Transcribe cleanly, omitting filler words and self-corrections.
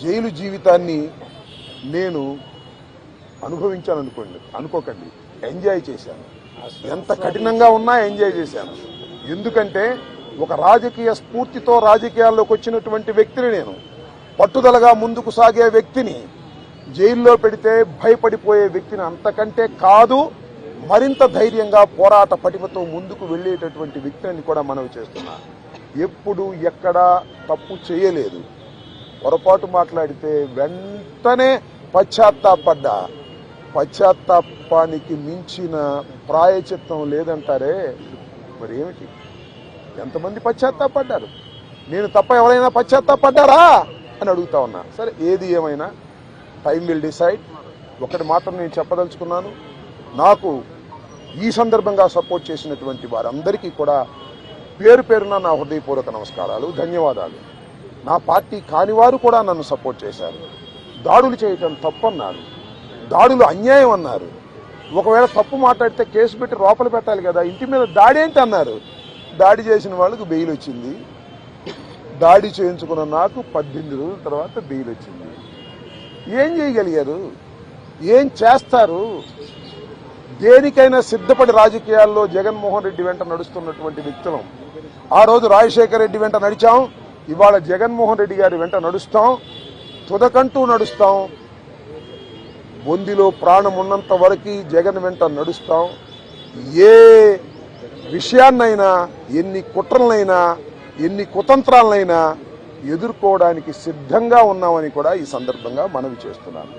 Jail జీవితాన్ని నేను అనుకోకండి, ఎంజాయ్ చేశాను. ఎంత కఠినంగా ఉన్నా ఎంజాయ్ చేశాను. ఎందుకంటే ఒక రాజకీయ స్ఫూర్తితో రాజకీయాల్లోకి వచ్చినటువంటి వ్యక్తిని నేను, పట్టుదలగా ముందుకు సాగే వ్యక్తిని జైల్లో పెడితే భయపడిపోయే వ్యక్తిని అంతకంటే కాదు, మరింత ధైర్యంగా పోరాట పటిమతో ముందుకు వెళ్లేటటువంటి వ్యక్తిని కూడా మనవి చేస్తున్నా. ఎప్పుడు ఎక్కడా తప్పు చేయలేదు. పొరపాటు మాట్లాడితే వెంటనే పశ్చాత్తాపానికి మించిన ప్రాయచిత్తం లేదంటారే, మరి ఏమిటి? ఎంతమంది పశ్చాత్తాపడ్డారు? నేను తప్ప ఎవరైనా పశ్చాత్తాపడ్డారా అని అడుగుతా ఉన్నా. సరే, ఏది ఏమైనా టైం విల్ డిసైడ్. ఒకటి మాత్రం నేను చెప్పదలుచుకున్నాను, నాకు ఈ సందర్భంగా సపోర్ట్ చేసినటువంటి వారందరికీ కూడా పేరు పేరున నా హృదయపూర్వక నమస్కారాలు, ధన్యవాదాలు. నా పార్టీ కానివారు కూడా నన్ను సపోర్ట్ చేశారు. దాడులు చేయటం తప్పన్నారు, దాడులు అన్యాయం అన్నారు. ఒకవేళ తప్పు మాట్లాడితే కేసు పెట్టి లోపల పెట్టాలి కదా, ఇంటి మీద దాడి ఏంటి అన్నారు. దాడి చేసిన వాళ్ళకు బెయిల్ వచ్చింది. దాడి చేయించుకున్న నాకు 18 రోజుల తర్వాత బెయిల్ వచ్చింది. ఏం చేయగలిగారు? ఏం చేస్తారు? దేనికైనా సిద్ధపడి రాజకీయాల్లో జగన్మోహన్ రెడ్డి వెంట నడుస్తున్నటువంటి వ్యక్తులం. ఆ రోజు రాజశేఖర రెడ్డి వెంట నడిచాం, ఇవాళ జగన్మోహన్ రెడ్డి గారి వెంట నడుస్తాం, తుదకంటూ నడుస్తాం. బొందిలో ప్రాణం ఉన్నంత వరకు జగన్ వెంట నడుస్తాం. ఏ విషయాన్నైనా, ఎన్ని కుట్రలనైనా, ఎన్ని కుతంత్రాలనైనా ఎదుర్కోవడానికి సిద్ధంగా ఉన్నామని కూడా ఈ సందర్భంగా మనవి చేస్తున్నాను.